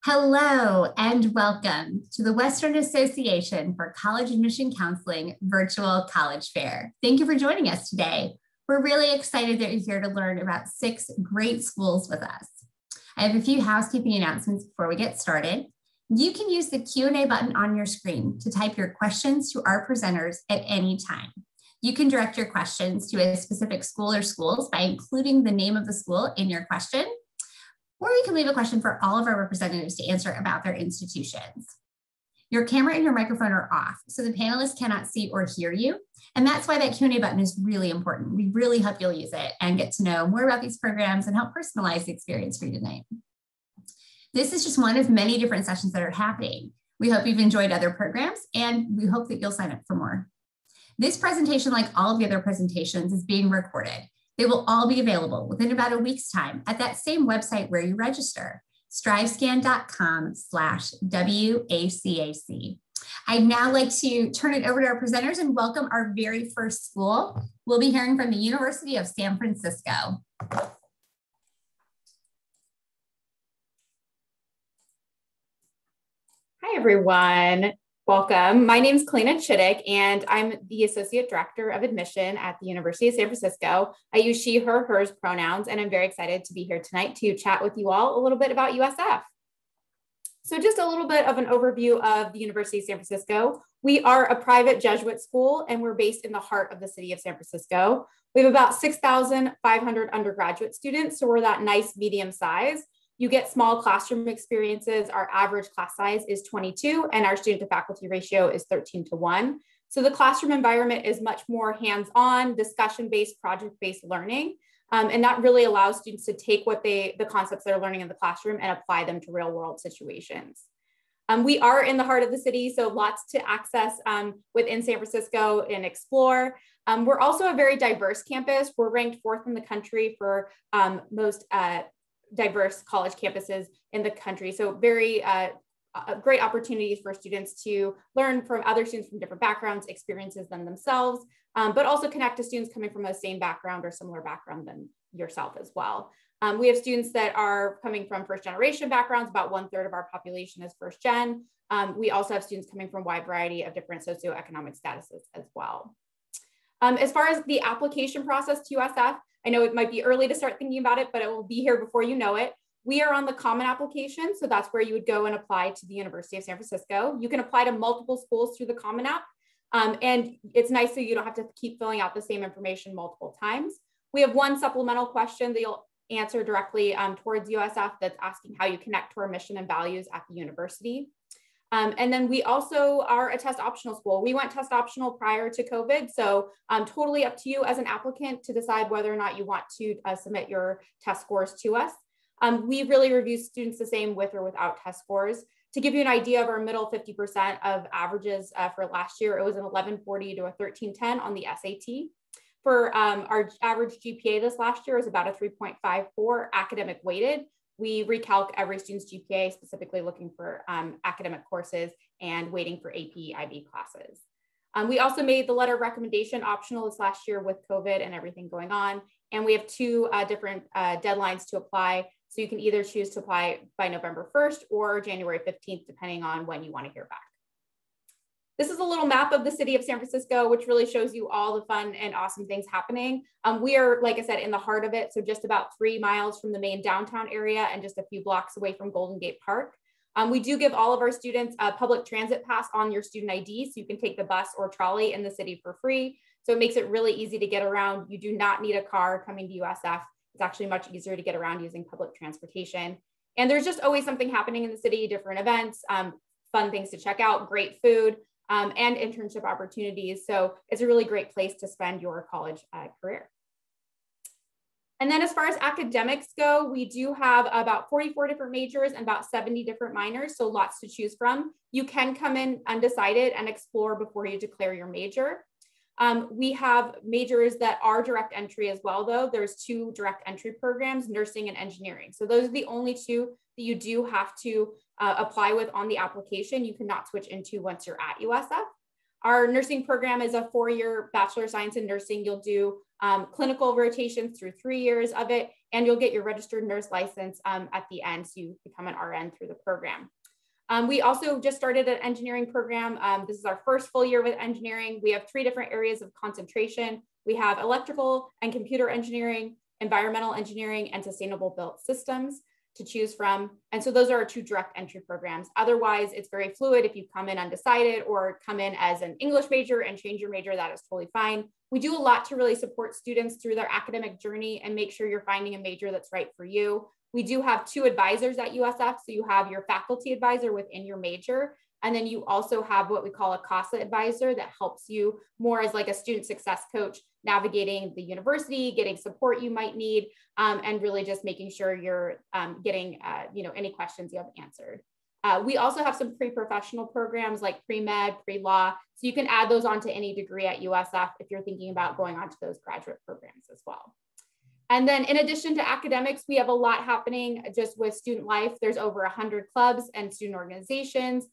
Hello and welcome to the Western Association for College Admission Counseling Virtual College Fair. Thank you for joining us today. We're really excited that you're here to learn about 6 great schools with us. I have a few housekeeping announcements before we get started. You can use the Q&A button on your screen to type your questions to our presenters at any time. You can direct your questions to a specific school or schools by including the name of the school in your question, or you can leave a question for all of our representatives to answer about their institutions. Your camera and your microphone are off, so the panelists cannot see or hear you. And that's why that Q&A button is really important. We really hope you'll use it and get to know more about these programs and help personalize the experience for you tonight. This is just one of many different sessions that are happening. We hope you've enjoyed other programs, and we hope that you'll sign up for more. This presentation, like all of the other presentations, is being recorded. They will all be available within about a week's time at that same website where you register, strivescan.com/WACAC. I'd now like to turn it over to our presenters and welcome our very first school. We'll be hearing from the University of San Francisco. Hi, everyone. Welcome. My name is Clara and I'm the Associate Director of Admission at the University of San Francisco. I use she, her, hers pronouns, and I'm very excited to be here tonight to chat with you all a little bit about USF. So just a little bit of an overview of the University of San Francisco. We are a private Jesuit school, and we're based in the heart of the city of San Francisco. We have about 6,500 undergraduate students, so we're that nice medium size. You get small classroom experiences. Our average class size is 22, and our student to faculty ratio is 13:1. So the classroom environment is much more hands-on, discussion-based, project-based learning. And that really allows students to take the concepts they're learning in the classroom and apply them to real-world situations. We are in the heart of the city, so lots to access within San Francisco and explore. We're also a very diverse campus. We're ranked 4th in the country for most diverse college campuses in the country. So very great opportunities for students to learn from other students from different backgrounds, experiences than themselves, but also connect to students coming from the same background or similar background than yourself as well. We have students that are coming from first-generation backgrounds. About 1/3 of our population is first-gen. We also have students coming from a wide variety of different socioeconomic statuses as well. As far as the application process to USF, I know it might be early to start thinking about it, but it will be here before you know it. We are on the common application. So that's where you would go and apply to the University of San Francisco. You can apply to multiple schools through the common app. And it's nice so you don't have to keep filling out the same information multiple times. We have one supplemental question that you'll answer directly towards USF that's asking how you connect to our mission and values at the university. And then we also are a test optional school. We went test optional prior to COVID, so totally up to you as an applicant to decide whether or not you want to submit your test scores to us. We really review students the same with or without test scores. To give you an idea of our middle 50% of averages for last year, it was an 1140 to a 1310 on the SAT. For our average GPA this last year was about a 3.54 academic weighted. We recalc every student's GPA, specifically looking for academic courses and waiting for AP, IB classes. We also made the letter of recommendation optional this last year with COVID and everything going on. And we have 2 different deadlines to apply. So you can either choose to apply by November 1st or January 15th, depending on when you want to hear back. This is a little map of the city of San Francisco, which really shows you all the fun and awesome things happening. We are, like I said, in the heart of it. So just about 3 miles from the main downtown area and just a few blocks away from Golden Gate Park. We do give all of our students a public transit pass on your student ID, so you can take the bus or trolley in the city for free. So it makes it really easy to get around. You do not need a car coming to USF. It's actually much easier to get around using public transportation. And there's just always something happening in the city, different events, fun things to check out, great food, and internship opportunities. So it's a really great place to spend your college career. And then as far as academics go, we do have about 44 different majors and about 70 different minors, so lots to choose from. You can come in undecided and explore before you declare your major. We have majors that are direct entry as well, though. There's 2 direct entry programs, nursing and engineering. So those are the only 2 that you do have to apply with on the application. You cannot switch into once you're at USF. Our nursing program is a 4-year Bachelor of Science in Nursing. You'll do clinical rotations through 3 years of it, and you'll get your registered nurse license at the end, so you become an RN through the program. We also just started an engineering program. This is our first full year with engineering. We have 3 different areas of concentration. We have electrical and computer engineering, environmental engineering, and sustainable built systems to choose from. And so those are our 2 direct entry programs. Otherwise, it's very fluid. If you come in undecided or come in as an English major and change your major, that is totally fine. We do a lot to really support students through their academic journey and make sure you're finding a major that's right for you. We do have 2 advisors at USF. So you have your faculty advisor within your major. And then you also have what we call a CASA advisor that helps you more as like a student success coach, navigating the university, getting support you might need, and really just making sure you're getting any questions you have answered. We also have some pre-professional programs like pre-med, pre-law. So you can add those onto any degree at USF if you're thinking about going on to those graduate programs as well. And then in addition to academics, we have a lot happening just with student life. There's over 100 clubs and student organizations.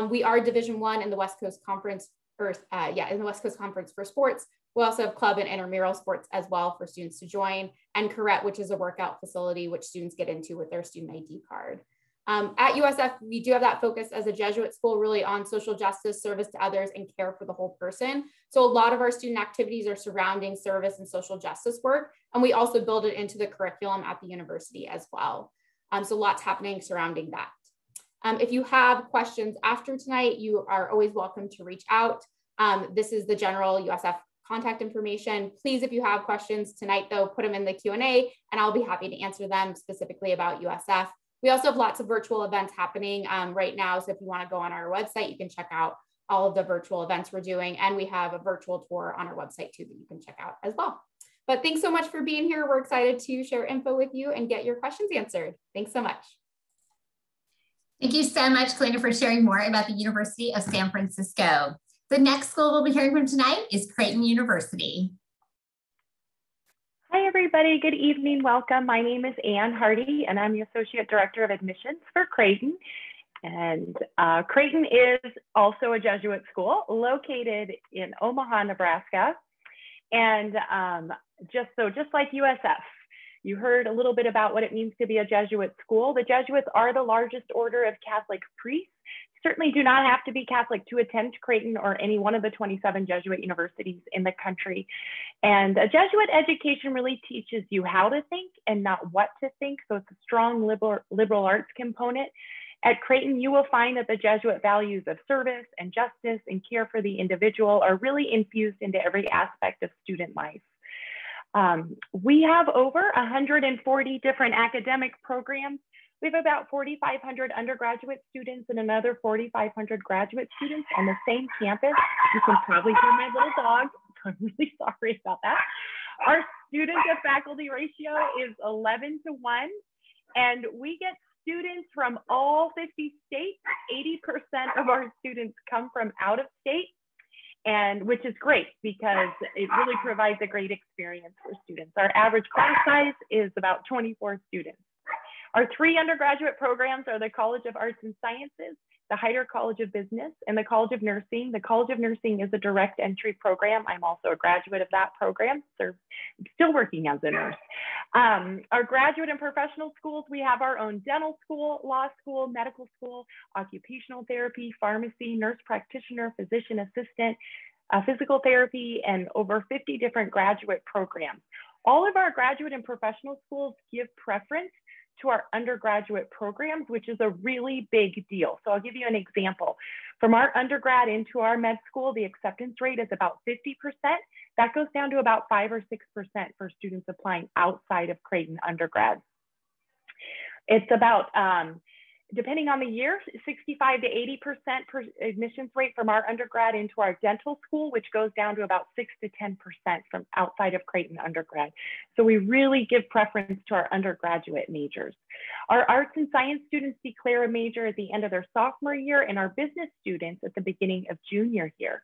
We are Division I in the West Coast Conference, in the West Coast Conference for sports. We also have club and intramural sports as well for students to join, and Creighton, which is a workout facility which students get into with their student ID card. At USF, we do have that focus as a Jesuit school really on social justice, service to others, and care for the whole person. So a lot of our student activities are surrounding service and social justice work, and we also build it into the curriculum at the university as well. So lots happening surrounding that. If you have questions after tonight, you are always welcome to reach out. This is the general USF contact information. Please, if you have questions tonight, though, put them in the Q&A, and I'll be happy to answer them specifically about USF. We also have lots of virtual events happening right now. So if you want to go on our website, you can check out all of the virtual events we're doing. And we have a virtual tour on our website too that you can check out as well. But thanks so much for being here. We're excited to share info with you and get your questions answered. Thanks so much. Thank you so much, Clara, for sharing more about the University of San Francisco. The next school we'll be hearing from tonight is Creighton University. Hi, everybody. Good evening. Welcome. My name is Ann Hardy, and I'm the Associate Director of Admissions for Creighton. And Creighton is also a Jesuit school located in Omaha, Nebraska. And just like USF, you heard a little bit about what it means to be a Jesuit school. The Jesuits are the largest order of Catholic priests. Certainly do not have to be Catholic to attend Creighton or any one of the 27 Jesuit universities in the country. And a Jesuit education really teaches you how to think and not what to think. So it's a strong liberal arts component. At Creighton, you will find that the Jesuit values of service and justice and care for the individual are really infused into every aspect of student life. We have over 140 different academic programs. We have about 4,500 undergraduate students and another 4,500 graduate students on the same campus. You can probably hear my little dog, so I'm really sorry about that. Our student to faculty ratio is 11 to 1, and we get students from all 50 states. 80% of our students come from out of state, and which is great because it really provides a great experience for students. Our average class size is about 24 students. Our 3 undergraduate programs are the College of Arts and Sciences, the Heider College of Business, and the College of Nursing. The College of Nursing is a direct entry program. I'm also a graduate of that program, so I'm still working as a nurse. Our graduate and professional schools, we have our own dental school, law school, medical school, occupational therapy, pharmacy, nurse practitioner, physician assistant, physical therapy, and over 50 different graduate programs. All of our graduate and professional schools give preference to our undergraduate programs, which is a really big deal. So I'll give you an example. From our undergrad into our med school, the acceptance rate is about 50%. That goes down to about 5 or 6% for students applying outside of Creighton undergrad. It's about, depending on the year, 65 to 80% per admissions rate from our undergrad into our dental school, which goes down to about 6 to 10% from outside of Creighton undergrad. So we really give preference to our undergraduate majors. Our arts and science students declare a major at the end of their sophomore year, and our business students at the beginning of junior year.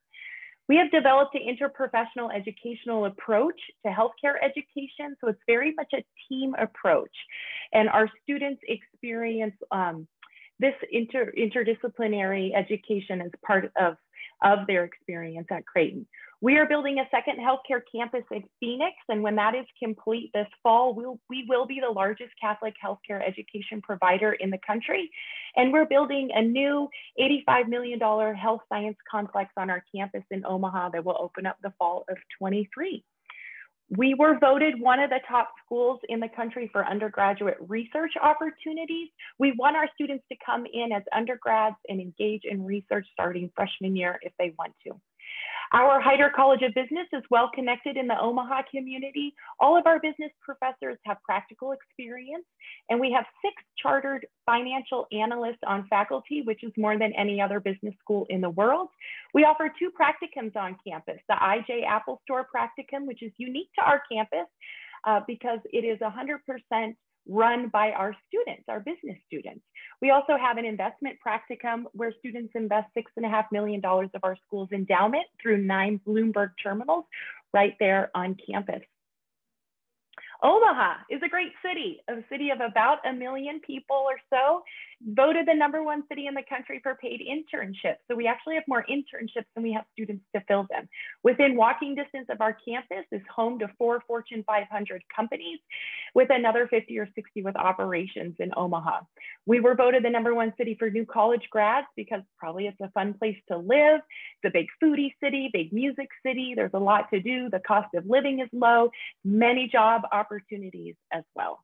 We have developed an interprofessional educational approach to healthcare education. So it's very much a team approach. And our students experience this interdisciplinary education as part of of their experience at Creighton. We are building a second healthcare campus in Phoenix, and when that is complete this fall, we will be the largest Catholic healthcare education provider in the country. And we're building a new $85 million health science complex on our campus in Omaha that will open up the fall of 23. We were voted one of the top schools in the country for undergraduate research opportunities. We want our students to come in as undergrads and engage in research starting freshman year if they want to. Our Hyder College of Business is well connected in the Omaha community. All of our business professors have practical experience, and we have 6 chartered financial analysts on faculty, which is more than any other business school in the world. We offer 2 practicums on campus, the IJ Apple Store practicum, which is unique to our campus because it is 100% run by our students, our business students. We also have an investment practicum where students invest $6.5 million of our school's endowment through 9 Bloomberg terminals right there on campus. Omaha is a great city, a city of about 1 million people or so, voted the #1 city in the country for paid internships. So we actually have more internships than we have students to fill them. Within walking distance of our campus is home to 4 Fortune 500 companies, with another 50 or 60 with operations in Omaha. We were voted the #1 city for new college grads because probably it's a fun place to live. It's a big foodie city, big music city. There's a lot to do. The cost of living is low, many job opportunities as well.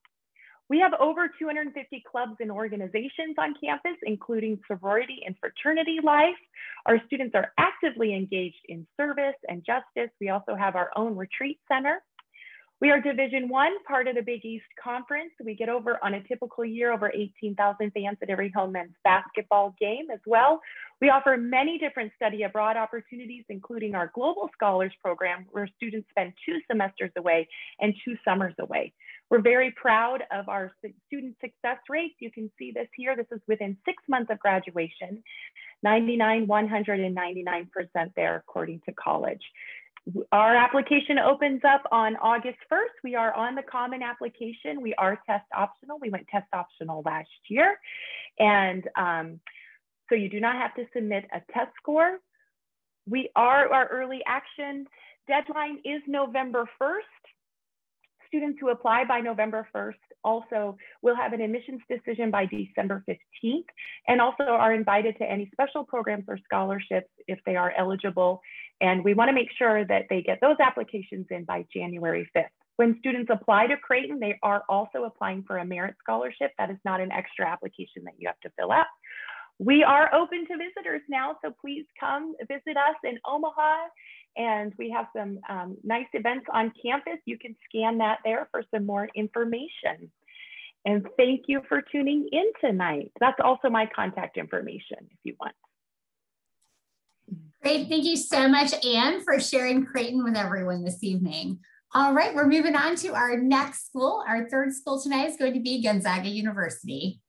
We have over 250 clubs and organizations on campus, including sorority and fraternity life. Our students are actively engaged in service and justice. We also have our own retreat center. We are Division I, part of the Big East Conference. We get over, on a typical year, over 18,000 fans at every home men's basketball game as well. We offer many different study abroad opportunities, including our Global Scholars Program, where students spend 2 semesters away and 2 summers away. We're very proud of our student success rates. You can see this here. This is within 6 months of graduation, 99, 100, and 99% there, according to college. Our application opens up on August 1st. We are on the common application. We are test optional. We went test optional last year. And so you do not have to submit a test score. Our early action deadline is November 1st. Students who apply by November 1st also will have an admissions decision by December 15th, and also are invited to any special programs or scholarships if they are eligible. And we want to make sure that they get those applications in by January 5th. When students apply to Creighton, they are also applying for a merit scholarship. That is not an extra application that you have to fill out. We are open to visitors now, so please come visit us in Omaha. And we have some nice events on campus. You can scan that there for some more information. And thank you for tuning in tonight. That's also my contact information if you want. Great. Thank you so much, Anne, for sharing Creighton with everyone this evening. All right, we're moving on to our next school. Our 3rd school tonight is going to be Gonzaga University.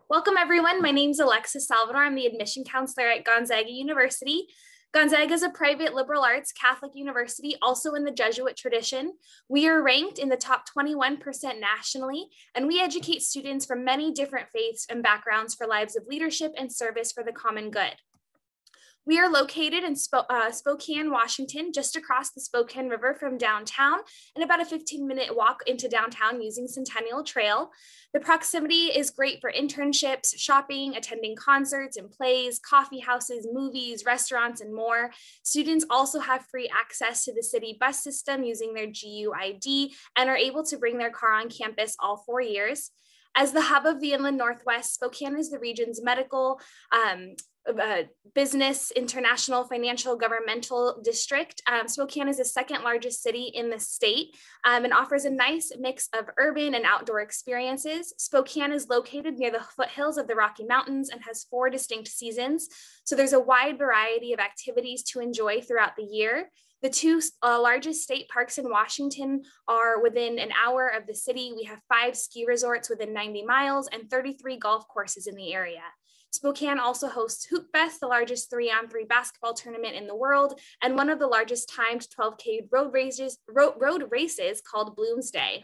Welcome everyone, my name is Alexis Salvador. I'm the admission counselor at Gonzaga University. Gonzaga is a private liberal arts Catholic university, also in the Jesuit tradition. We are ranked in the top 21% nationally, and we educate students from many different faiths and backgrounds for lives of leadership and service for the common good. We are located in Spokane, Washington, just across the Spokane River from downtown, and about a 15-minute walk into downtown using Centennial Trail. The proximity is great for internships, shopping, attending concerts and plays, coffee houses, movies, restaurants, and more. Students also have free access to the city bus system using their GUID and are able to bring their car on campus all 4 years. As the hub of the Inland Northwest, Spokane is the region's medical, business, international, financial, governmental district. Spokane is the 2nd largest city in the state and offers a nice mix of urban and outdoor experiences. Spokane is located near the foothills of the Rocky Mountains and has 4 distinct seasons. So there's a wide variety of activities to enjoy throughout the year. The 2 largest state parks in Washington are within an hour of the city. We have 5 ski resorts within 90 miles and 33 golf courses in the area. Spokane also hosts Hoop Fest, the largest 3-on-3 basketball tournament in the world, and one of the largest timed 12K road races called Bloomsday.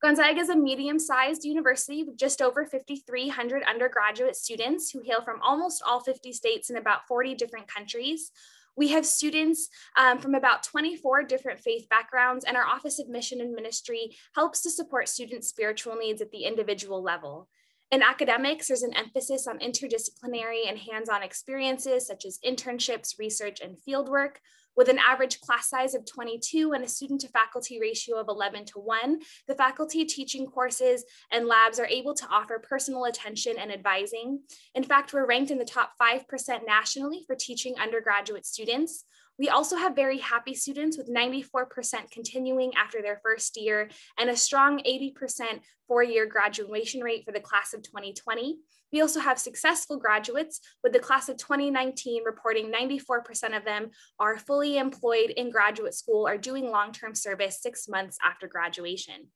Gonzaga is a medium-sized university with just over 5,300 undergraduate students who hail from almost all 50 states and about 40 different countries. We have students from about 24 different faith backgrounds, and our Office of Mission and Ministry helps to support students' spiritual needs at the individual level. In academics, there's an emphasis on interdisciplinary and hands-on experiences such as internships, research, and fieldwork. With an average class size of 22 and a student to faculty ratio of 11:1, the faculty teaching courses and labs are able to offer personal attention and advising. In fact, we're ranked in the top 5% nationally for teaching undergraduate students. We also have very happy students with 94% continuing after their first year and a strong 80% four-year graduation rate for the class of 2020. We also have successful graduates, with the class of 2019 reporting 94% of them are fully employed in graduate school or doing long-term service 6 months after graduation.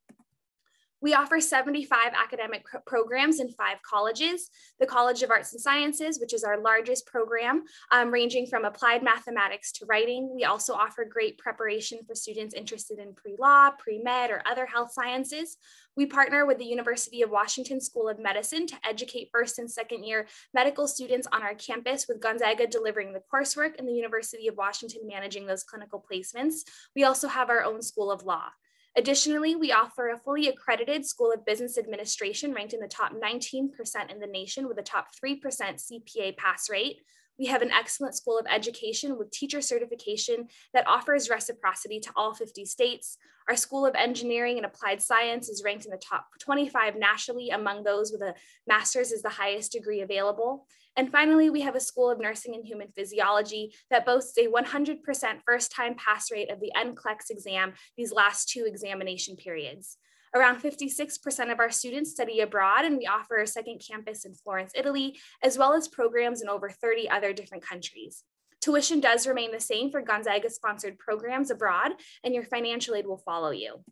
We offer 75 academic programs in 5 colleges. The College of Arts and Sciences, which is our largest program, ranging from applied mathematics to writing. We also offer great preparation for students interested in pre-law, pre-med, or other health sciences. We partner with the University of Washington School of Medicine to educate first and second year medical students on our campus, with Gonzaga delivering the coursework and the University of Washington managing those clinical placements. We also have our own School of Law. Additionally, we offer a fully accredited School of Business Administration ranked in the top 19% in the nation with a top 3% CPA pass rate. We have an excellent School of Education with teacher certification that offers reciprocity to all 50 states. Our School of Engineering and Applied Science is ranked in the top 25 nationally among those with a master's as the highest degree available. And finally, we have a School of Nursing and Human Physiology that boasts a 100% first-time pass rate of the NCLEX exam these last 2 examination periods. Around 56% of our students study abroad, and we offer a second campus in Florence, Italy, as well as programs in over 30 other different countries. Tuition does remain the same for Gonzaga-sponsored programs abroad, and your financial aid will follow you.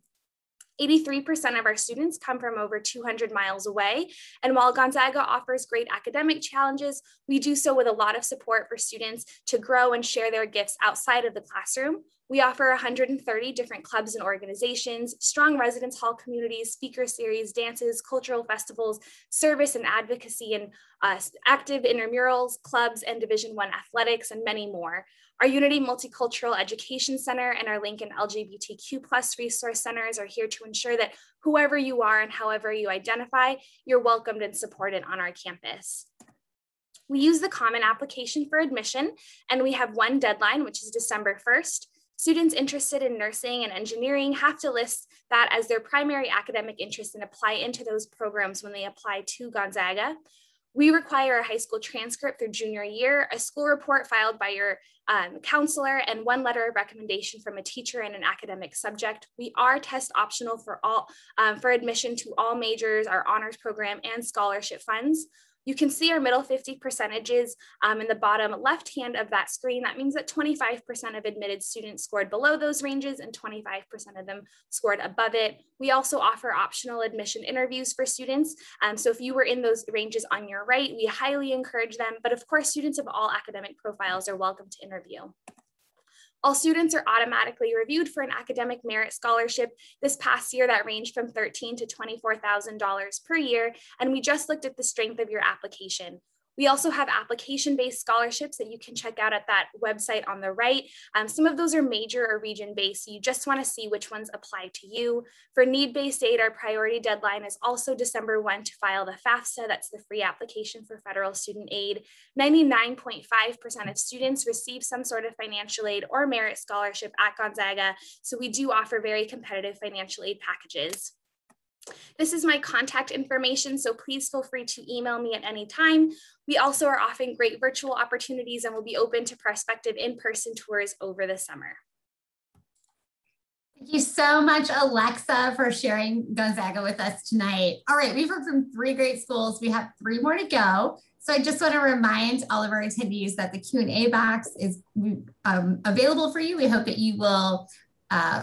83% of our students come from over 200 miles away. And while Gonzaga offers great academic challenges, we do so with a lot of support for students to grow and share their gifts outside of the classroom. We offer 130 different clubs and organizations, strong residence hall communities, speaker series, dances, cultural festivals, service and advocacy, and active intramurals, clubs, and Division I athletics, and many more. Our Unity Multicultural Education Center and our Lincoln LGBTQ+ resource centers are here to ensure that whoever you are and however you identify, you're welcomed and supported on our campus. We use the Common Application for admission, and we have one deadline, which is December 1st. Students interested in nursing and engineering have to list that as their primary academic interest and apply into those programs when they apply to Gonzaga. We require a high school transcript through junior year, a school report filed by your counselor, and one letter of recommendation from a teacher in an academic subject. We are test optional for admission to all majors, our honors program, and scholarship funds. You can see our middle 50 percentages in the bottom left hand of that screen. That means that 25% of admitted students scored below those ranges and 25% of them scored above it. We also offer optional admission interviews for students. So if you were in those ranges on your right, we highly encourage them. But of course, students of all academic profiles are welcome to interview. All students are automatically reviewed for an academic merit scholarship. This past year, that ranged from $13,000 to $24,000 per year, and we just looked at the strength of your application. We also have application-based scholarships that you can check out at that website on the right. Some of those are major or region-based, so you just want to see which ones apply to you. For need-based aid, our priority deadline is also December 1 to file the FAFSA, that's the free application for federal student aid. 99.5% of students receive some sort of financial aid or merit scholarship at Gonzaga, so we do offer very competitive financial aid packages. This is my contact information, so please feel free to email me at any time. We also are offering great virtual opportunities and will be open to prospective in-person tours over the summer. Thank you so much, Alexa, for sharing Gonzaga with us tonight. All right, we've heard from 3 great schools. We have 3 more to go. So I just want to remind all of our attendees that the Q&A box is available for you. We hope that you will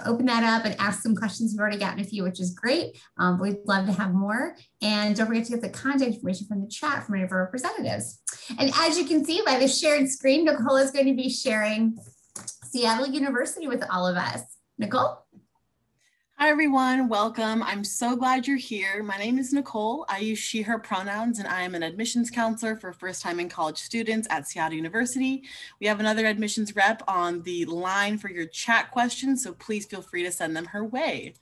open that up and ask some questions. We've already gotten a few, which is great. We'd love to have more. And don't forget to get the contact information from the chat from any of our representatives. And as you can see by the shared screen, Nicole is going to be sharing Seattle University with all of us. Nicole? Hi everyone, welcome. I'm so glad you're here. My name is Nicole. I use she, her pronouns, and I am an admissions counselor for first-time in college students at Seattle University. We have another admissions rep on the line for your chat questions, so please feel free to send them her way.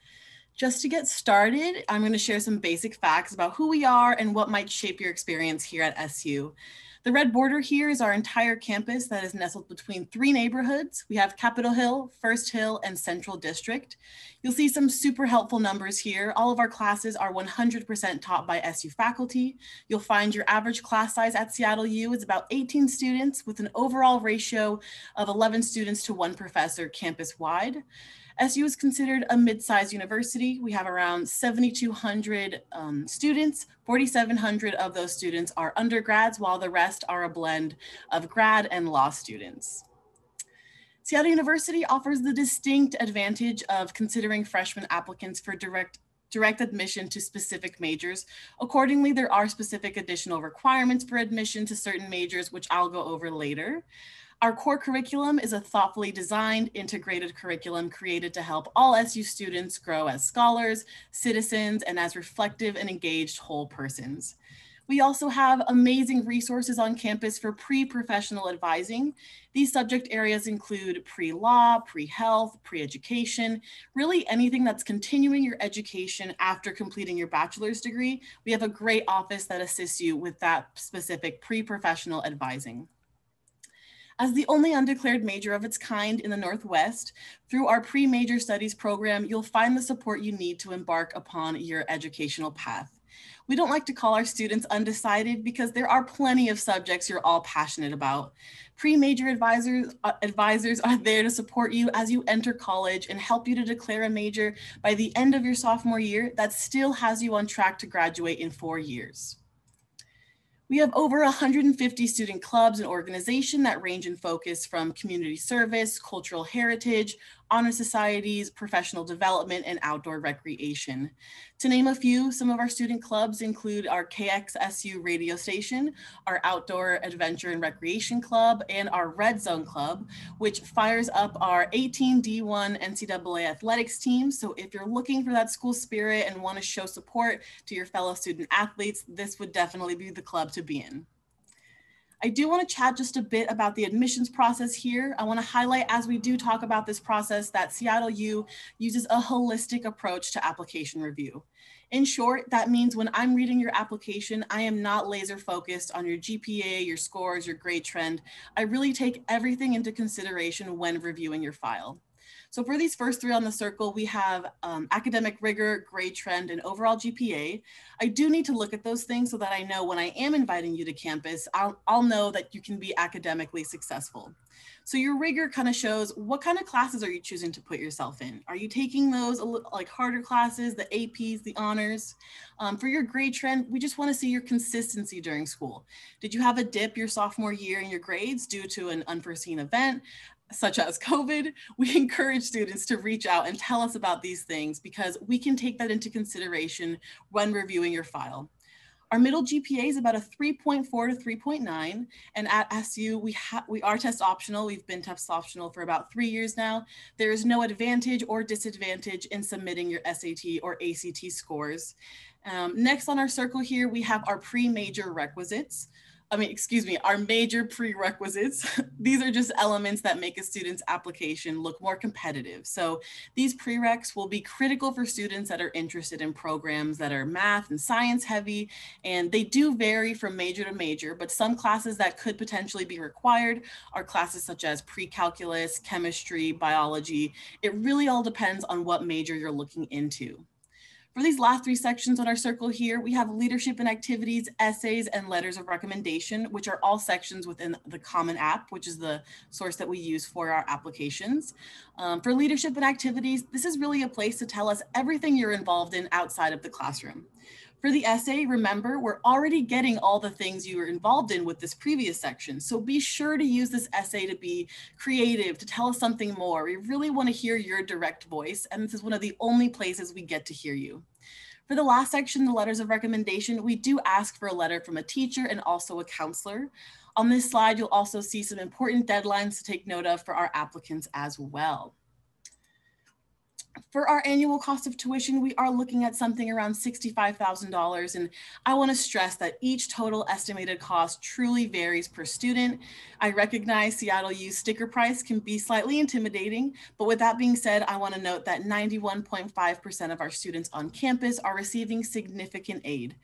Just to get started, I'm going to share some basic facts about who we are and what might shape your experience here at SU. The red border here is our entire campus that is nestled between 3 neighborhoods. We have Capitol Hill, First Hill, and Central District. You'll see some super helpful numbers here. All of our classes are 100% taught by SU faculty. You'll find your average class size at Seattle U is about 18 students with an overall ratio of 11 students to 1 professor campus-wide. SU is considered a mid-sized university. We have around 7,200 students. 4,700 of those students are undergrads, while the rest are a blend of grad and law students. Seattle University offers the distinct advantage of considering freshman applicants for direct admission to specific majors. Accordingly, there are specific additional requirements for admission to certain majors, which I'll go over later. Our core curriculum is a thoughtfully designed, integrated curriculum created to help all SU students grow as scholars, citizens, and as reflective and engaged whole persons. We also have amazing resources on campus for pre-professional advising. These subject areas include pre-law, pre-health, pre-education, really anything that's continuing your education after completing your bachelor's degree. We have a great office that assists you with that specific pre-professional advising. As the only undeclared major of its kind in the Northwest, through our pre-major studies program, you'll find the support you need to embark upon your educational path. We don't like to call our students undecided because there are plenty of subjects you're all passionate about. Pre-major advisors are there to support you as you enter college and help you to declare a major by the end of your sophomore year that still has you on track to graduate in 4 years. We have over 150 student clubs and organizations that range in focus from community service, cultural heritage, honor societies, professional development, and outdoor recreation. To name a few, some of our student clubs include our KXSU radio station, our Outdoor Adventure and Recreation Club, and our Red Zone Club, which fires up our 18D1 NCAA athletics team. So if you're looking for that school spirit and want to show support to your fellow student athletes, this would definitely be the club to be in. I do want to chat just a bit about the admissions process here. I want to highlight, as we do talk about this process, that Seattle U uses a holistic approach to application review. In short, that means when I'm reading your application, I am not laser focused on your GPA, your scores, your grade trend. I really take everything into consideration when reviewing your file. So for these first 3 on the circle, we have academic rigor, grade trend, and overall GPA. I do need to look at those things so that I know when I am inviting you to campus, I'll know that you can be academically successful. So your rigor kind of shows what kind of classes are you choosing to put yourself in? Are you taking those like harder classes, the APs, the honors? For your grade trend, we just want to see your consistency during school. Did you have a dip your sophomore year in your grades due to an unforeseen event, such as COVID? We encourage students to reach out and tell us about these things because we can take that into consideration when reviewing your file. Our middle GPA is about a 3.4 to 3.9, and at SU, we are test optional. We've been test optional for about 3 years now. There is no advantage or disadvantage in submitting your SAT or ACT scores. Next on our circle here, we have our pre-major requisites. Our major prerequisites. These are just elements that make a student's application look more competitive. So these prereqs will be critical for students that are interested in programs that are math and science heavy, and they do vary from major to major, but some classes that could potentially be required are classes such as pre-calculus, chemistry, biology. It really all depends on what major you're looking into. For these last 3 sections on our circle here, we have leadership and activities, essays, and letters of recommendation, which are all sections within the Common App, which is the source that we use for our applications. For leadership and activities, this is really a place to tell us everything you're involved in outside of the classroom. For the essay, remember, we're already getting all the things you were involved in with this previous section. So be sure to use this essay to be creative, to tell us something more. We really want to hear your direct voice, and this is one of the only places we get to hear you. For the last section, the letters of recommendation, we do ask for a letter from a teacher and also a counselor. On this slide, you'll also see some important deadlines to take note of for our applicants as well. For our annual cost of tuition, we are looking at something around $65,000. And I want to stress that each total estimated cost truly varies per student. I recognize Seattle U's sticker price can be slightly intimidating, but with that being said, I want to note that 91.5% of our students on campus are receiving significant aid.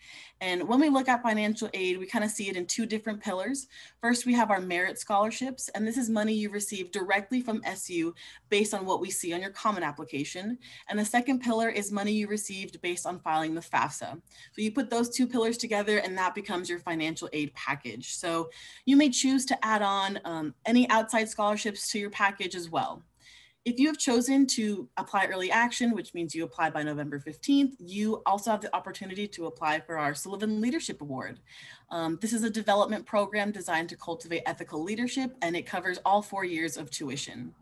And when we look at financial aid, we kind of see it in two different pillars. First, we have our merit scholarships, and this is money you receive directly from SU based on what we see on your common application. And the second pillar is money you received based on filing the FAFSA. So you put those two pillars together and that becomes your financial aid package. So you may choose to add on any outside scholarships to your package as well. If you have chosen to apply early action, which means you apply by November 15th, you also have the opportunity to apply for our Sullivan Leadership Award. This is a development program designed to cultivate ethical leadership, and it covers all 4 years of tuition.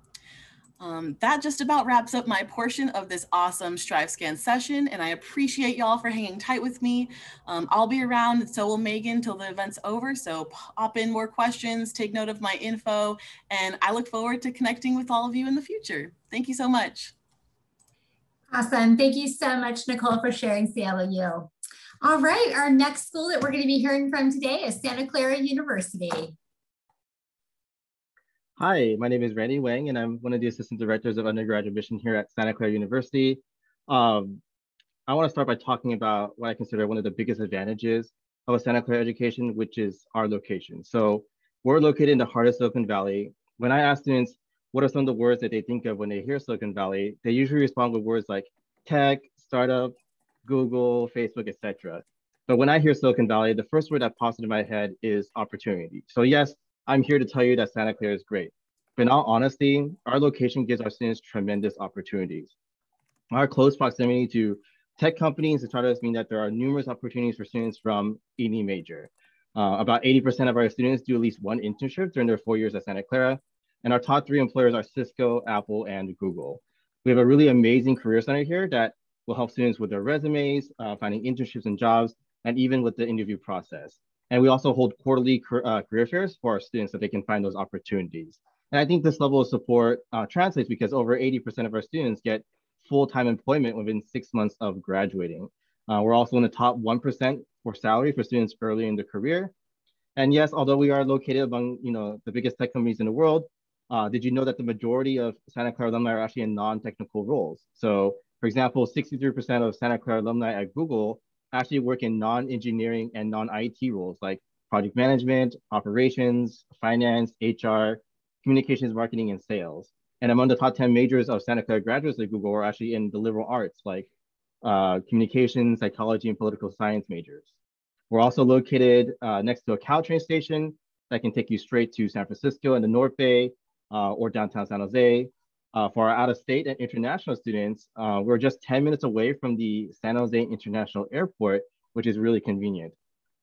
That just about wraps up my portion of this awesome StriveScan session, and I appreciate y'all for hanging tight with me. I'll be around, and so will Megan, till the event's over, so pop in more questions, take note of my info, and I look forward to connecting with all of you in the future. Thank you so much. Awesome. Thank you so much, Nicole, for sharing CLU. All right, our next school that we're going to be hearing from today is Santa Clara University. Hi, my name is Randy Wang, and I'm one of the assistant directors of undergraduate admission here at Santa Clara University. I want to start by talking about what I consider one of the biggest advantages of a Santa Clara education, which is our location. So we're located in the heart of Silicon Valley. When I ask students what are some of the words that they think of when they hear Silicon Valley, they usually respond with words like tech, startup, Google, Facebook, etc. But when I hear Silicon Valley, the first word that pops into my head is opportunity. So yes, I'm here to tell you that Santa Clara is great. But in all honesty, our location gives our students tremendous opportunities. Our close proximity to tech companies and startups mean that there are numerous opportunities for students from any major. About 80% of our students do at least one internship during their 4 years at Santa Clara. And our top 3 employers are Cisco, Apple, and Google. We have a really amazing career center here that will help students with their resumes, finding internships and jobs, and even with the interview process. And we also hold quarterly career fairs for our students so they can find those opportunities. And I think this level of support translates because over 80% of our students get full-time employment within 6 months of graduating. We're also in the top 1% for salary for students early in their career. And yes, although we are located among the biggest tech companies in the world, did you know that the majority of Santa Clara alumni are actually in non-technical roles? So for example, 63% of Santa Clara alumni at Google actually work in non-engineering and non-IT roles like project management, operations, finance, HR, communications, marketing, and sales. And among the top 10 majors of Santa Clara graduates at Google are actually in the liberal arts like communication, psychology, and political science majors. We're also located next to a Caltrain station that can take you straight to San Francisco and the North Bay or downtown San Jose. For our out-of-state and international students, we're just 10 minutes away from the San Jose International Airport, which is really convenient.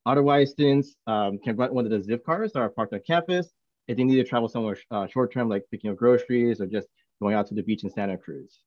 Otherwise, students can rent one of the Zip cars that are parked on campus if they need to travel somewhere short-term, like picking up groceries or just going out to the beach in Santa Cruz.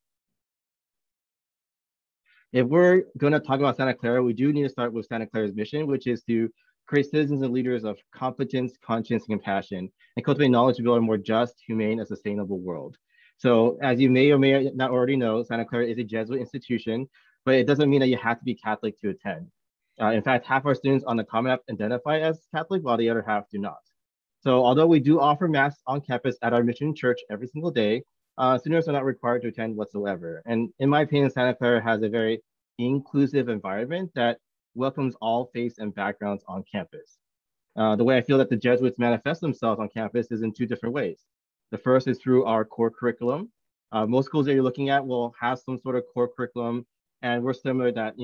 If we're going to talk about Santa Clara, we do need to start with Santa Clara's mission, which is to create citizens and leaders of competence, conscience, and compassion, and cultivate knowledge to build a more just, humane, and sustainable world. So as you may or may not already know, Santa Clara is a Jesuit institution, but it doesn't mean that you have to be Catholic to attend. In fact, half our students on the Common App identify as Catholic, while the other half do not. So although we do offer Mass on campus at our mission church every single day, students are not required to attend whatsoever. And in my opinion, Santa Clara has a very inclusive environment that welcomes all faiths and backgrounds on campus. The way I feel that the Jesuits manifest themselves on campus is in two different ways. The first is through our core curriculum. Most schools that you're looking at will have some sort of core curriculum, and we're similar that,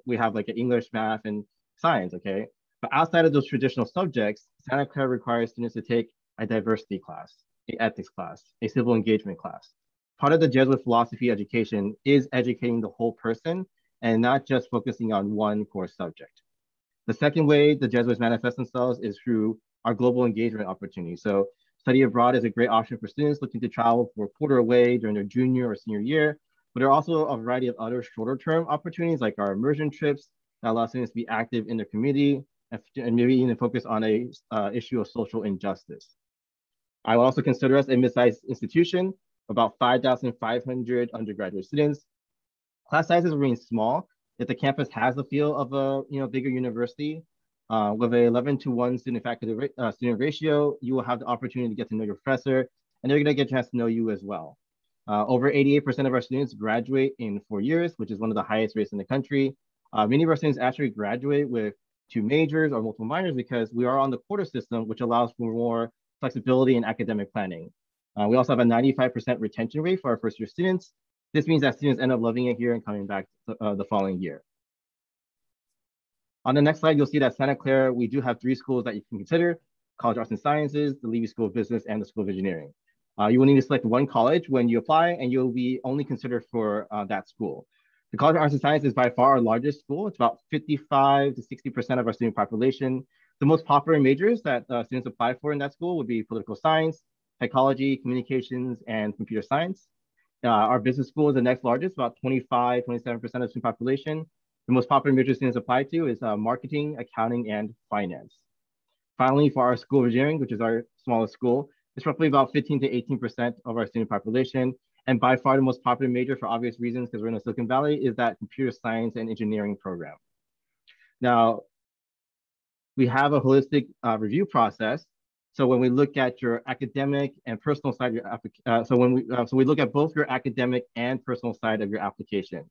we have like an English, math, and science, okay? But outside of those traditional subjects, Santa Clara requires students to take a diversity class, an ethics class, a civil engagement class. Part of the Jesuit philosophy education is educating the whole person and not just focusing on one core subject. The second way the Jesuits manifest themselves is through our global engagement opportunity. So study abroad is a great option for students looking to travel for a quarter away during their junior or senior year, but there are also a variety of other shorter term opportunities like our immersion trips that allow students to be active in their community and maybe even focus on a issue of social injustice. I would also consider us a mid-sized institution, about 5,500 undergraduate students, Class sizes remain small, yet the campus has the feel of a bigger university. With a 11-to-1 student ratio, you will have the opportunity to get to know your professor, and they're going to get a chance to know you as well. Over 88% of our students graduate in 4 years, which is one of the highest rates in the country. Many of our students actually graduate with 2 majors or multiple minors because we are on the quarter system, which allows for more flexibility in academic planning. We also have a 95% retention rate for our first-year students. This means that students end up loving it here and coming back the following year. On the next slide, you'll see that Santa Clara, we do have 3 schools that you can consider: College of Arts and Sciences, the Levy School of Business, and the School of Engineering. You will need to select one college when you apply, and you'll be only considered for that school. The College of Arts and Sciences is by far our largest school. It's about 55 to 60% of our student population. The most popular majors that students apply for in that school would be political science, psychology, communications, and computer science. Our business school is the next largest, about 25, 27% of the student population. The most popular major students apply to is marketing, accounting, and finance. Finally, for our School of Engineering, which is our smallest school, it's roughly about 15 to 18% of our student population. And by far the most popular major, for obvious reasons, because we're in the Silicon Valley, is that computer science and engineering program. Now, we have a holistic review process. So when we look at your academic and personal side of your so we look at both your academic and personal side of your application.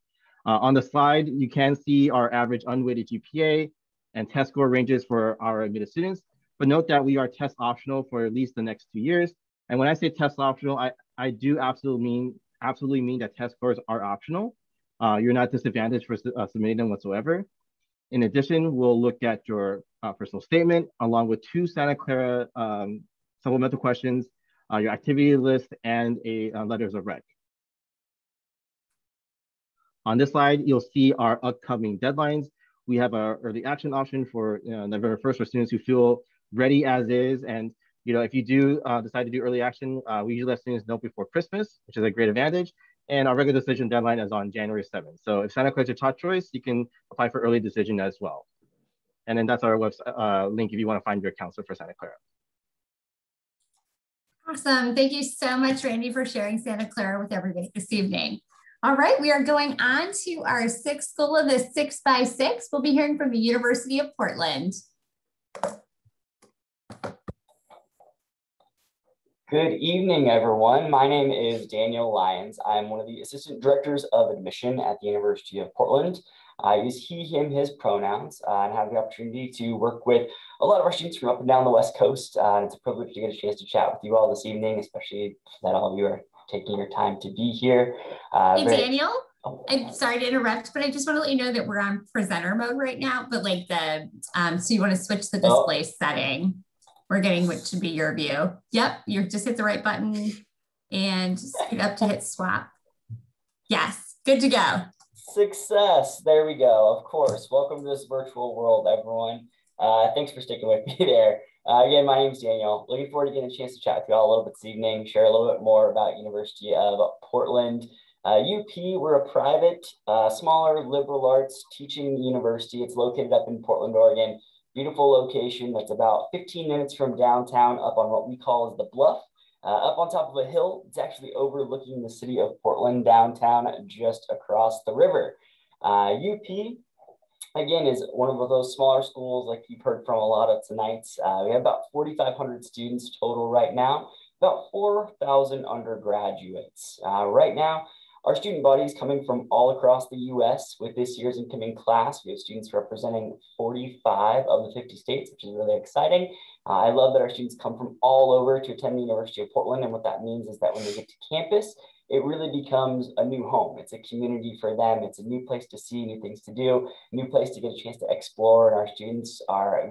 On the slide, you can see our average unweighted GPA and test score ranges for our admitted students. But note that we are test optional for at least the next 2 years. And when I say test optional, I do absolutely mean that test scores are optional. You're not disadvantaged for submitting them whatsoever. In addition, we'll look at your personal statement along with 2 Santa Clara supplemental questions, your activity list, and a letters of rec. On this slide, you'll see our upcoming deadlines. We have an early action option for November 1st for students who feel ready as is. And if you do decide to do early action, we usually let students know before Christmas, which is a great advantage. And our regular decision deadline is on January 7th. So if Santa Clara is your top choice, you can apply for early decision as well. And then that's our website link if you want to find your counselor for Santa Clara. Awesome. Thank you so much, Randy, for sharing Santa Clara with everybody this evening. All right, we are going on to our 6th school of the 6x6. We'll be hearing from the University of Portland. Good evening, everyone. My name is Daniel Lyons. I'm one of the assistant directors of admission at the University of Portland. I use he, him, his pronouns and have the opportunity to work with a lot of our students from up and down the West Coast. And it's a privilege to get a chance to chat with you all this evening, especially that all of you are taking your time to be here. Hey, Daniel, I'm sorry to interrupt, but I just want to let you know that we're on presenter mode right now, but like so you want to switch the display setting. We're getting what should be your view. Yep, you just hit the right button and scoot up to hit swap. Yes, good to go. Success, there we go, of course. Welcome to this virtual world, everyone. Thanks for sticking with me there. Again, my name is Daniel. Looking forward to getting a chance to chat with you all a little bit this evening, share a little bit more about University of Portland. UP, we're a private, smaller liberal arts teaching university. It's located up in Portland, Oregon. Beautiful location that's about 15 minutes from downtown up on what we call as the Bluff. Up on top of a hill, it's actually overlooking the city of Portland downtown just across the river. UP, again, is one of those smaller schools like you've heard from a lot of tonight. We have about 4,500 students total right now, about 4,000 undergraduates. Right now, our student body is coming from all across the US. With this year's incoming class, we have students representing 45 of the 50 states, which is really exciting. I love that our students come from all over to attend the University of Portland. And what that means is that when they get to campus, it really becomes a new home. It's a community for them. It's a new place to see, new things to do, a new place to get a chance to explore. And our students are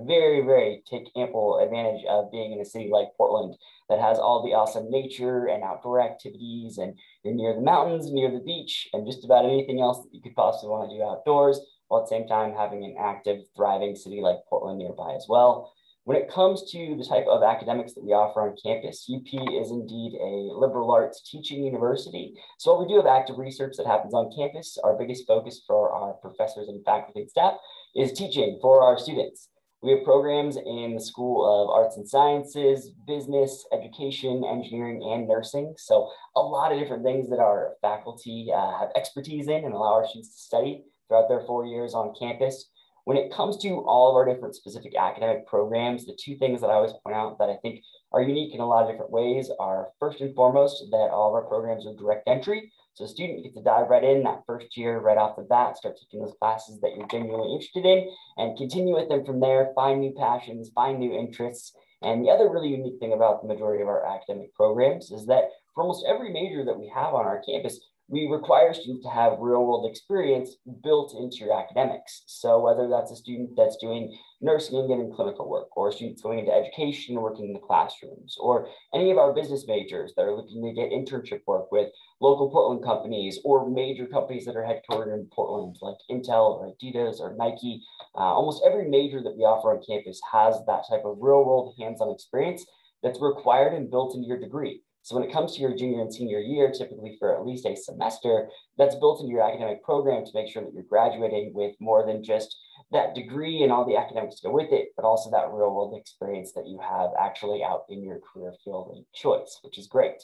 take ample advantage of being in a city like Portland that has all the awesome nature and outdoor activities, and you're near the mountains, near the beach, and just about anything else that you could possibly want to do outdoors, while at the same time having an active, thriving city like Portland nearby as well. When it comes to the type of academics that we offer on campus, UP is indeed a liberal arts teaching university. So while we do have active research that happens on campus, our biggest focus for our professors and faculty and staff is teaching for our students. We have programs in the School of Arts and Sciences, Business, Education, Engineering, and Nursing. So a lot of different things that our faculty have expertise in and allow our students to study throughout their 4 years on campus. When it comes to all of our different specific academic programs, the two things that I always point out that I think are unique in a lot of different ways are first and foremost that all of our programs are direct entry. So a student gets to dive right in that first year right off the bat, start taking those classes that you're genuinely interested in and continue with them from there, find new passions, find new interests. And the other really unique thing about the majority of our academic programs is that for almost every major that we have on our campus, we require students to have real world experience built into your academics. So whether that's a student that's doing nursing and getting clinical work, or students going into education and working in the classrooms, or any of our business majors that are looking to get internship work with local Portland companies or major companies that are headquartered in Portland, like Intel or Adidas or Nike. Almost every major that we offer on campus has that type of real world hands-on experience that's required and built into your degree. So when it comes to your junior and senior year, typically for at least a semester, that's built into your academic program to make sure that you're graduating with more than just that degree and all the academics to go with it, but also that real world experience that you have actually out in your career field and choice, which is great.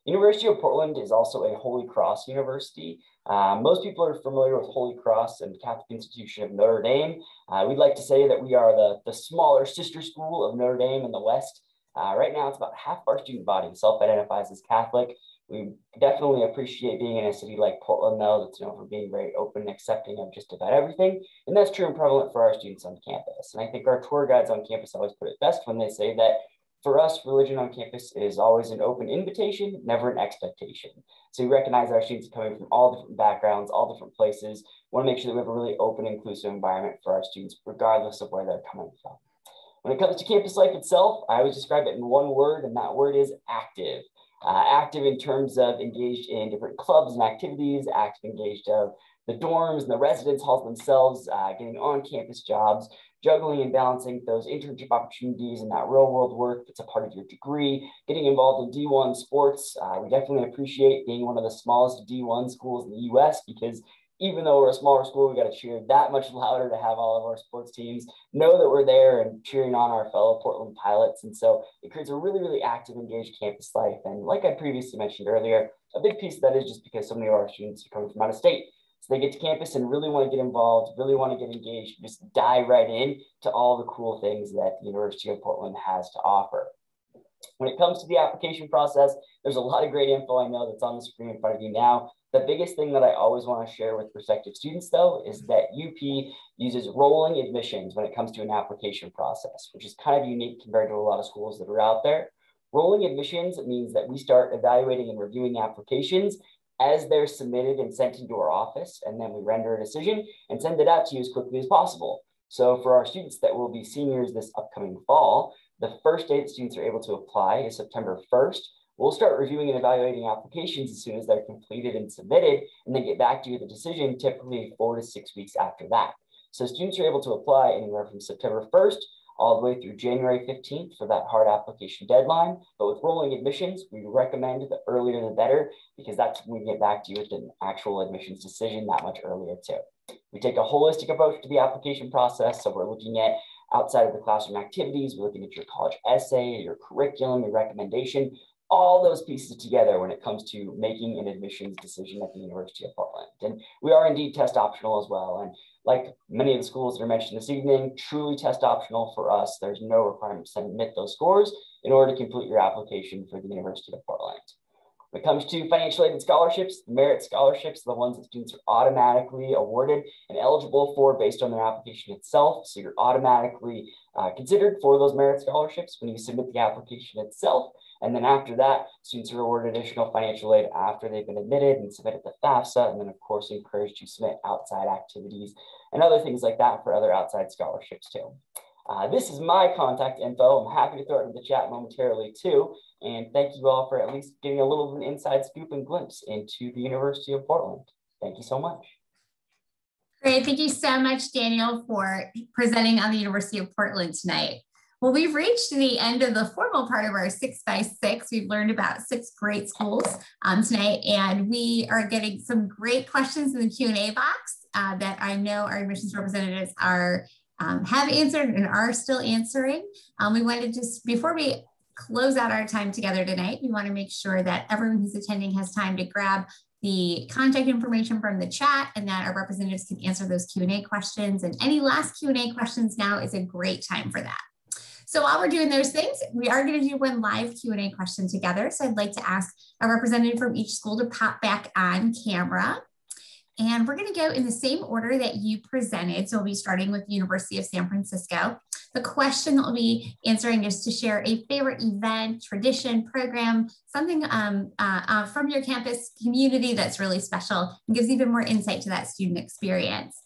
University of Portland is also a Holy Cross university. Most people are familiar with Holy Cross and the Catholic Institution of Notre Dame. We'd like to say that we are the smaller sister school of Notre Dame in the West. Right now, it's about half our student body self-identifies as Catholic. We definitely appreciate being in a city like Portland, though, that's known for being very open and accepting of just about everything. And that's true and prevalent for our students on campus. And I think our tour guides on campus always put it best when they say that for us, religion on campus is always an open invitation, never an expectation. So we recognize our students coming from all different backgrounds, all different places. We want to make sure that we have a really open, inclusive environment for our students, regardless of where they're coming from. When it comes to campus life itself, I always describe it in one word, and that word is active. Active in terms of engaged in different clubs and activities, active engaged of the dorms and the residence halls themselves, getting on-campus jobs, juggling and balancing those internship opportunities and that real-world work that's a part of your degree, getting involved in D1 sports. We definitely appreciate being one of the smallest D1 schools in the US because even though we're a smaller school, we got to cheer that much louder to have all of our sports teams know that we're there and cheering on our fellow Portland Pilots. And so it creates a really, really active, engaged campus life. And like I previously mentioned earlier, a big piece of that is just because so many of our students are coming from out of state. So they get to campus and really want to get involved, really want to get engaged, just dive right in to all the cool things that the University of Portland has to offer. When it comes to the application process, there's a lot of great info I know that's on the screen in front of you now. The biggest thing that I always want to share with prospective students, though, is that UP uses rolling admissions when it comes to an application process, which is kind of unique compared to a lot of schools that are out there. Rolling admissions means that we start evaluating and reviewing applications as they're submitted and sent into our office, and then we render a decision and send it out to you as quickly as possible. So for our students that will be seniors this upcoming fall, the first day that students are able to apply is September 1st. We'll start reviewing and evaluating applications as soon as they're completed and submitted, and then get back to you with a decision typically 4 to 6 weeks after that. So students are able to apply anywhere from September 1st all the way through January 15th for that hard application deadline. But with rolling admissions, we recommend the earlier the better, because that's when we get back to you with an actual admissions decision that much earlier too. We take a holistic approach to the application process. So we're looking at outside of the classroom activities, we're looking at your college essay, your curriculum, your recommendation, all those pieces together when it comes to making an admissions decision at the University of Portland. And we are indeed test optional as well. And like many of the schools that are mentioned this evening, truly test optional for us. There's no requirement to submit those scores in order to complete your application for the University of Portland. When it comes to financial aid and scholarships, merit scholarships are the ones that students are automatically awarded and eligible for based on their application itself. So you're automatically considered for those merit scholarships when you submit the application itself. And then after that, students are awarded additional financial aid after they've been admitted and submitted the FAFSA, and then of course encouraged to submit outside activities and other things like that for other outside scholarships too. This is my contact info. I'm happy to throw it in the chat momentarily too. And thank you all for at least getting a little bit of an inside scoop and glimpse into the University of Portland. Thank you so much. Great. Thank you so much, Daniel, for presenting on the University of Portland tonight. Well, we've reached the end of the formal part of our 6x6. We've learned about 6 great schools tonight, and we are getting some great questions in the Q&A box that I know our admissions representatives are have answered and are still answering. We wanted to just, before we close out our time together tonight, we want to make sure that everyone who's attending has time to grab the contact information from the chat and that our representatives can answer those Q&A questions. And any last Q&A questions now is a great time for that. So while we're doing those things, we are going to do one live Q&A question together. So I'd like to ask a representative from each school to pop back on camera. And we're going to go in the same order that you presented. So we'll be starting with the University of San Francisco. The question that we'll be answering is to share a favorite event, tradition, program, something from your campus community that's really special and gives even more insight to that student experience.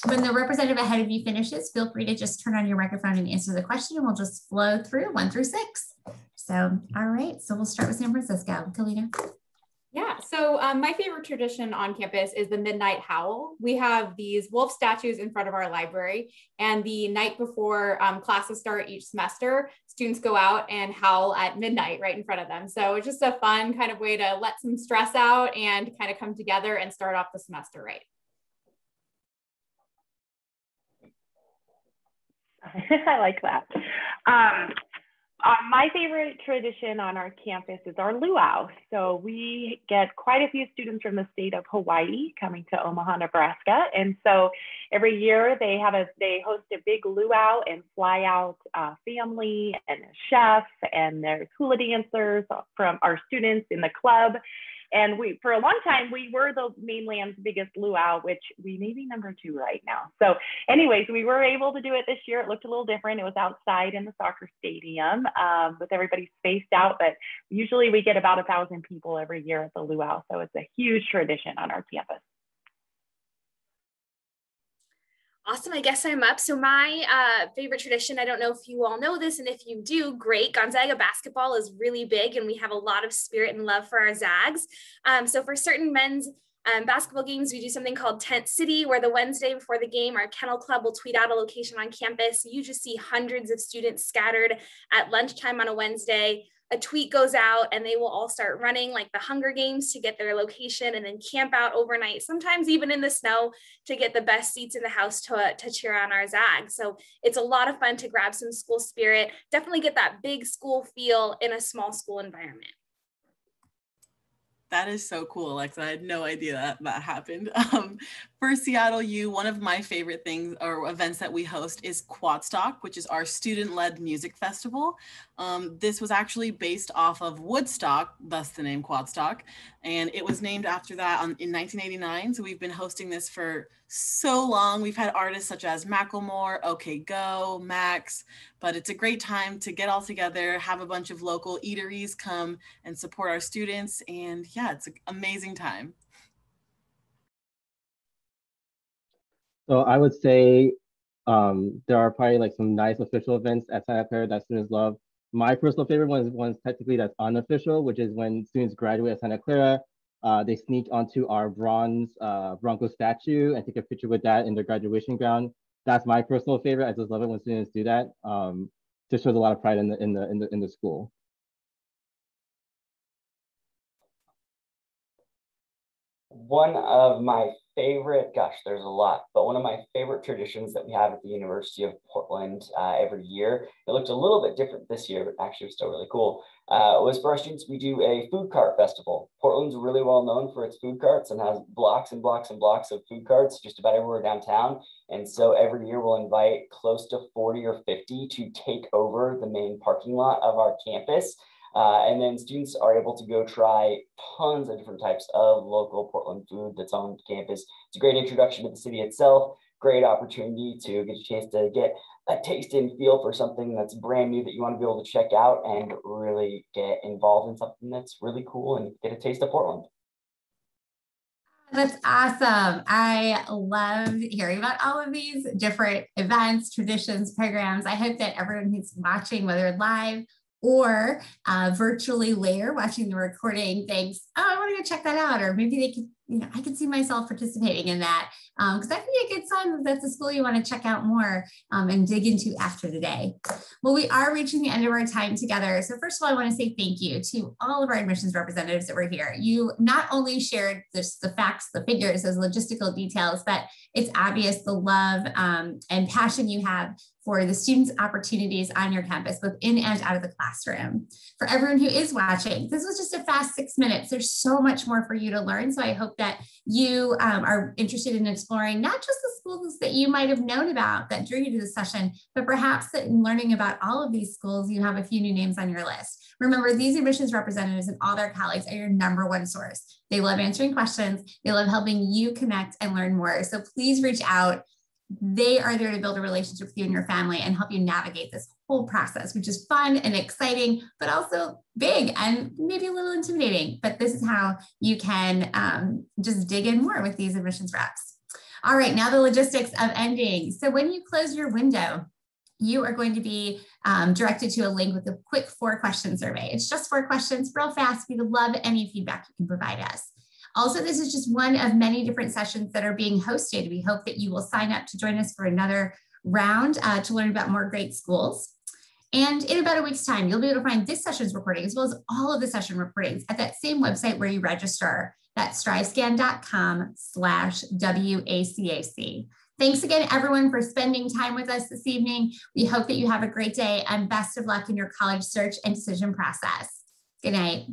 When the representative ahead of you finishes, feel free to just turn on your microphone and answer the question, and we'll just flow through 1 through 6. So, all right, so we'll start with San Francisco. Kalina. Yeah, so my favorite tradition on campus is the midnight howl. We have these wolf statues in front of our library, and the night before classes start each semester, students go out and howl at midnight right in front of them. So it's just a fun kind of way to let some stress out and kind of come together and start off the semester right. I like that. My favorite tradition on our campus is our luau. So we get quite a few students from the state of Hawaii coming to Omaha, Nebraska. And so every year they host a big luau and fly out family and a chef, and there's hula dancers from our students in the club. And for a long time, we were the mainland's biggest luau, which we may be number 2 right now. So anyways, we were able to do it this year. It looked a little different. It was outside in the soccer stadium with everybody spaced out, but usually we get about 1,000 people every year at the luau. So it's a huge tradition on our campus. Awesome, I guess I'm up. So my favorite tradition, I don't know if you all know this, and if you do, great. Gonzaga basketball is really big, and we have a lot of spirit and love for our Zags. So for certain men's basketball games, we do something called Tent City, where the Wednesday before the game, our kennel club will tweet out a location on campus. You just see hundreds of students scattered at lunchtime on a Wednesday. A tweet goes out and they will all start running like the Hunger Games to get their location, and then camp out overnight, sometimes even in the snow, to get the best seats in the house to cheer on our Zags. So it's a lot of fun to grab some school spirit, definitely get that big school feel in a small school environment. That is so cool, Alexa. I had no idea that happened. For Seattle U, one of my favorite things or events that we host is Quadstock, which is our student-led music festival. This was actually based off of Woodstock, thus the name Quadstock, and it was named after that in 1989. So we've been hosting this for so long. We've had artists such as Macklemore, OK Go, Max, but it's a great time to get all together, have a bunch of local eateries come and support our students, and yeah, it's an amazing time. So I would say there are probably like some nice official events at Santa Clara that students love. My personal favorite one's technically that's unofficial, which is when students graduate at Santa Clara. They sneak onto our bronze Bronco statue and take a picture with that in their graduation gown. That's my personal favorite. I just love it when students do that. Just shows a lot of pride in the school. One of my favorite, gosh, there's a lot, but one of my favorite traditions that we have at the University of Portland every year, it looked a little bit different this year, but actually it was still really cool, was for our students, we do a food cart festival. Portland's really well known for its food carts and has blocks and blocks and blocks of food carts just about everywhere downtown. And so every year we'll invite close to 40 or 50 to take over the main parking lot of our campus. And then students are able to go try tons of different types of local Portland food that's on campus. It's a great introduction to the city itself, great opportunity to get a chance to get a taste and feel for something that's brand new that you want to be able to check out and really get involved in something that's really cool and get a taste of Portland. That's awesome. I love hearing about all of these different events, traditions, programs. I hope that everyone who's watching, whether live or virtually later watching the recording, thinks, oh, I want to go check that out. Or maybe they could I could see myself participating in that because that could be a good sign that that's a school you want to check out more and dig into after today. Well, we are reaching the end of our time together. So first of all, I want to say thank you to all of our admissions representatives that were here. You not only shared just the facts, the figures, those logistical details, but it's obvious the love and passion you have for the students' opportunities on your campus, both in and out of the classroom. For everyone who is watching, this was just a fast 6 minutes. There's so much more for you to learn. So I hope that you are interested in exploring not just the schools that you might have known about that drew you to the session, but perhaps that in learning about all of these schools, you have a few new names on your list. Remember, these admissions representatives and all their colleagues are your #1 source. They love answering questions. They love helping you connect and learn more. So please reach out. They are there to build a relationship with you and your family and help you navigate this whole process, which is fun and exciting, but also big and maybe a little intimidating. But this is how you can just dig in more with these admissions reps. All right, now the logistics of ending. So when you close your window, you are going to be directed to a link with a quick 4-question survey. It's just 4 questions, real fast. We would love any feedback you can provide us. Also, this is just one of many different sessions that are being hosted. We hope that you will sign up to join us for another round to learn about more great schools. And in about a week's time, you'll be able to find this session's recording as well as all of the session recordings at that same website where you register, that's strivescan.com/WACAC. Thanks again, everyone, for spending time with us this evening. We hope that you have a great day and best of luck in your college search and decision process. Good night.